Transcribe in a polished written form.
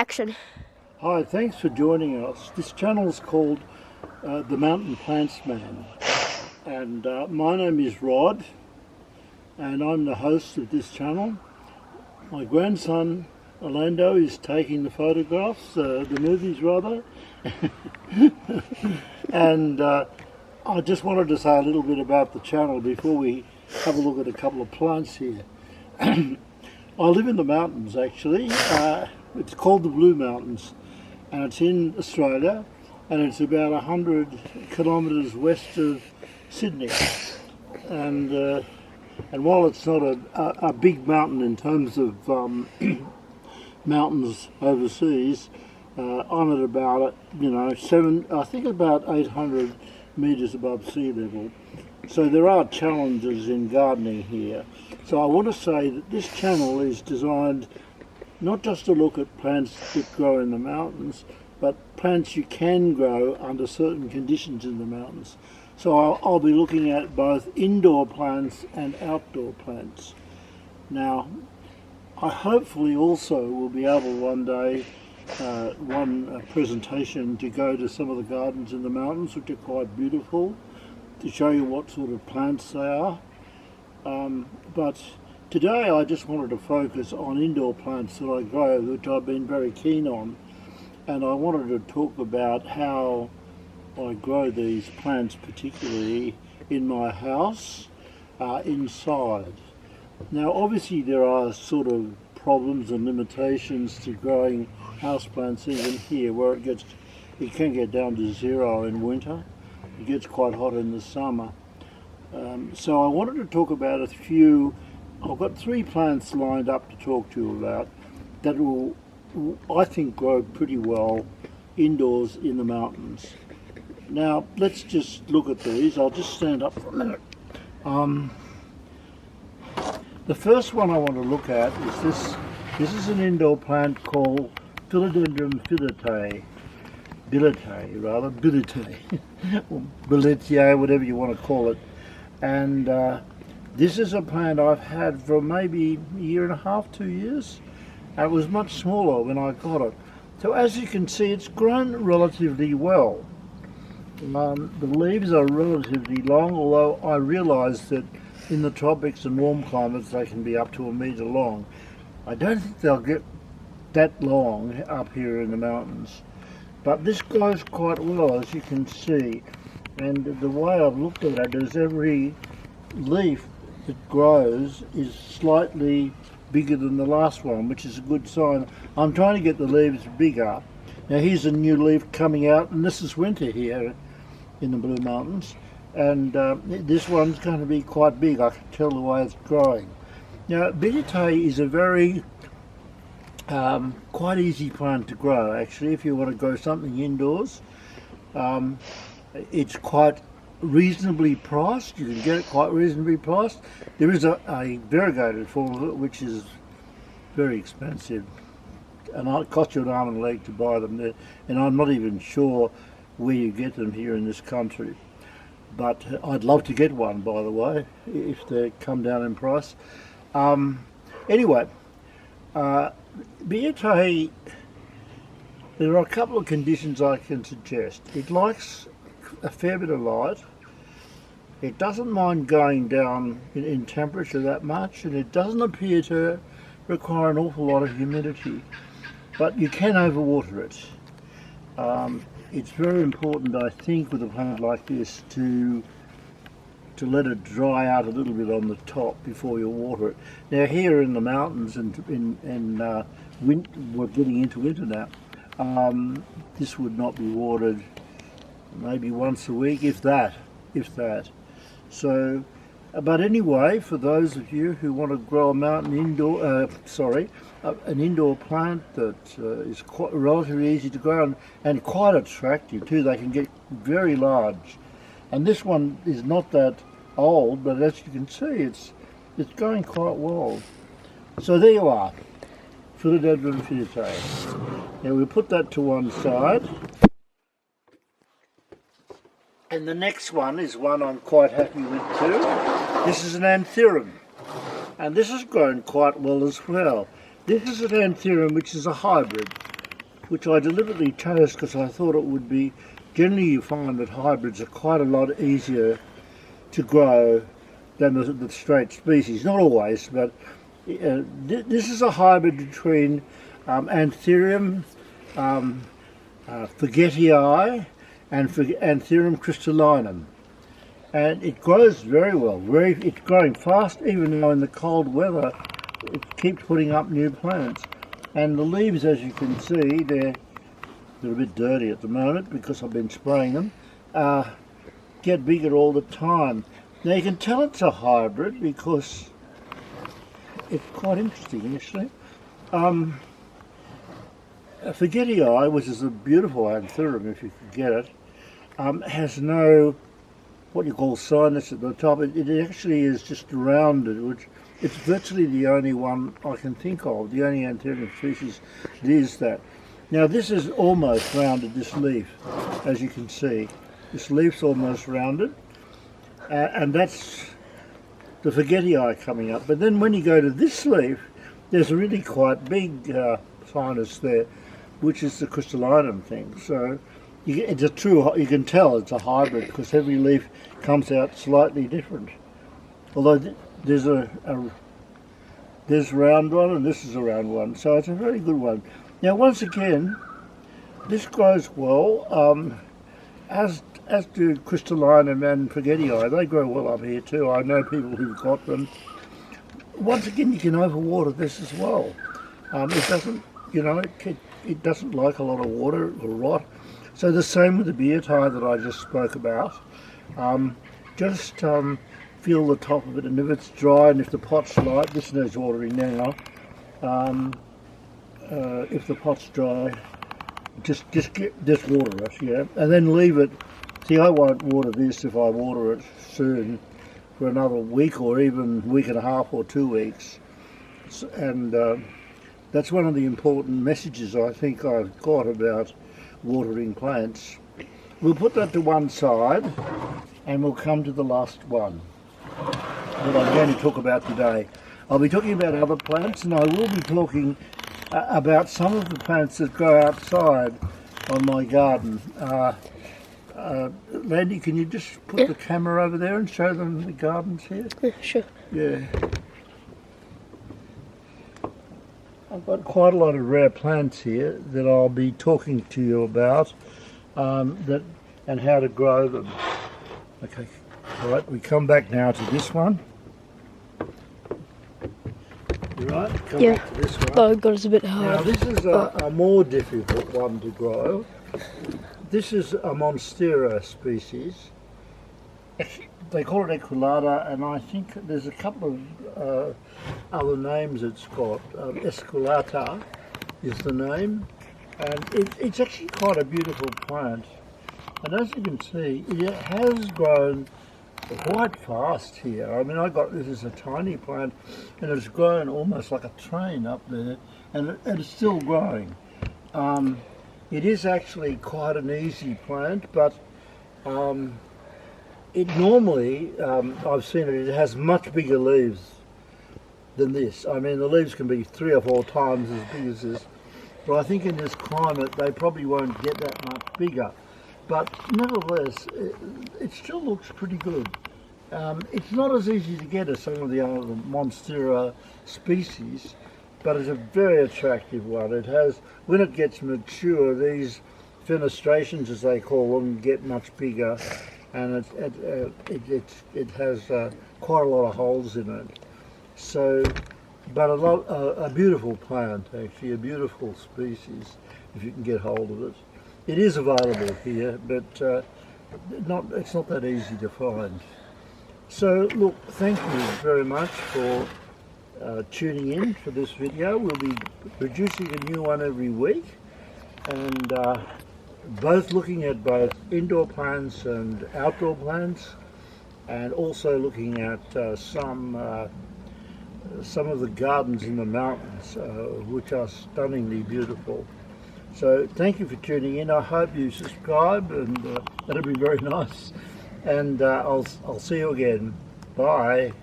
action. Hi, thanks for joining us. This channel is called the Mountain Plantsman, and my name is Rod, and I'm the host of this channel. My grandson Orlando is taking the photographs, the movies rather, and I just wanted to say a little bit about the channel before we have a look at a couple of plants here. I live in the mountains actually. It's called the Blue Mountains, and it's in Australia, and it's about 100 kilometres west of Sydney. And while it's not a big mountain in terms of mountains overseas, I'm at about I think about 800 metres above sea level. So there are challenges in gardening here. So I want to say that this channel is designed not just to look at plants that grow in the mountains, but plants you can grow under certain conditions in the mountains. So I'll be looking at both indoor plants and outdoor plants. Now, I hopefully also will be able one day, one presentation to go to some of the gardens in the mountains, which are quite beautiful, to show you what sort of plants they are. But today I just wanted to focus on indoor plants that I grow, which I've been very keen on, and I wanted to talk about how I grow these plants, particularly in my house, inside. Now obviously there are sort of problems and limitations to growing houseplants even here, where it can get down to 0 in winter. It gets quite hot in the summer. So I wanted to talk about a few. I've got 3 plants lined up to talk to you about that will, I think, grow pretty well indoors in the mountains. Now let's just look at these. I'll just stand up for a minute. The first one I want to look at is this. This is an indoor plant called Philodendron billietiae. Or billietiae, whatever you want to call it. And this is a plant I've had for maybe a year and a half, 2 years. And it was much smaller when I got it. So as you can see, it's grown relatively well. The leaves are relatively long, although I realise that in the tropics and warm climates they can be up to 1 metre long. I don't think they'll get that long up here in the mountains. But this grows quite well, as you can see. And the way I've looked at it is every leaf that grows is slightly bigger than the last one, which is a good sign. I'm trying to get the leaves bigger. Now here's a new leaf coming out, and this is winter here in the Blue Mountains. And this one's going to be quite big. I can tell the way it's growing. Now billietiae is a very quite easy plant to grow actually if you want to grow something indoors. It's quite reasonably priced. You can get it quite reasonably priced. There is a variegated form of it which is very expensive, and it costs you an arm and a leg to buy them there, and I'm not even sure where you get them here in this country. But I'd love to get one, by the way, if they come down in price. Anyway, billietiae, there are a couple of conditions I can suggest. It likes a fair bit of light. It doesn't mind going down in temperature that much, and it doesn't appear to require an awful lot of humidity. But you can overwater it. It's very important, I think, with a plant like this to let it dry out a little bit on the top before you water it. Now here in the mountains and we're getting into winter now, this would not be watered maybe once a week, if that. So, but anyway, for those of you who want to grow a mountain indoor, an indoor plant that is quite relatively easy to grow and quite attractive too. They can get very large, and this one is not that old, but as you can see, it's going quite well. So there you are, Philodendron billietiae. Now we'll put that to one side. And the next one is one I'm quite happy with too. This is an anthurium, and this has grown quite well as well. This is an anthurium which is a hybrid. which I deliberately chose because I thought it would be, generally you find that hybrids are quite a lot easier to grow than the straight species. Not always, but this is a hybrid between Anthurium forgetii and Anthurium crystallinum. And it grows very well. It's growing fast, even though in the cold weather it keeps putting up new plants. And the leaves, as you can see, they're a bit dirty at the moment because I've been spraying them, get bigger all the time. Now you can tell it's a hybrid because it's quite interesting actually. Forgetii, which is a beautiful Anthurium if you could get it, has no what you call sinus at the top. It actually is just rounded, which it's virtually the only one I can think of, the only Anthurium species that is that. Now this is almost rounded, this leaf, as you can see. This leaf's almost rounded, and that's the Forgetii coming up. But then when you go to this leaf, there's a really quite big sinus there, which is the crystallinum thing. So it's a true, you can tell it's a hybrid because every leaf comes out slightly different. Although there's there's a round one and this is a round one, so it's a very good one. Now once again, this grows well, as do crystallinum and Forgetii. They grow well up here too. I know people who've got them. Once again, you can overwater this as well. It doesn't, it doesn't like a lot of water or rot. So the same with the beartie that I just spoke about. Just feel the top of it, and if it's dry and if the pot's light, this needs watering now. If the pot's dry, just water it, yeah, and then leave it. See, I won't water this if I water it soon for another week or even week and a half or 2 weeks, and that's one of the important messages I think I've got about watering plants. We'll put that to one side and we'll come to the last one that I'm going to talk about today. I'll be talking about other plants, and I will be talking about some of the plants that grow outside on my garden. Landy, can you just put the camera over there and show them the gardens here? Yeah, sure. Yeah. I've got quite a lot of rare plants here that I'll be talking to you about, and how to grow them. Okay, all right, we come back now to this one. You right? Come back to this one. Oh God, it's a bit hard. Now this is a more difficult one to grow. This is a Monstera species. They call it Equilata, and I think there's a couple of other names it's got. Esculata is the name, and it's actually quite a beautiful plant. And as you can see, it has grown quite fast here. I mean, this is a tiny plant, and it's grown almost like a train up there, and it's still growing. It is actually quite an easy plant, but it normally, I've seen it has much bigger leaves than this. I mean, the leaves can be 3 or 4 times as big as this, but I think in this climate they probably won't get that much bigger. But nevertheless, it still looks pretty good. It's not as easy to get as some of the other Monstera species, but it's a very attractive one. It has, when it gets mature, these fenestrations, as they call them, get much bigger, and it has quite a lot of holes in it. So, but a beautiful plant, actually, a beautiful species, if you can get hold of it. It is available here, but it's not that easy to find. So look, thank you very much for tuning in for this video. We'll be producing a new one every week, and both looking at both indoor plants and outdoor plants, and also looking at some of the gardens in the mountains, which are stunningly beautiful. So thank you for tuning in. I hope you subscribe, and that'll be very nice. And I'll see you again. Bye.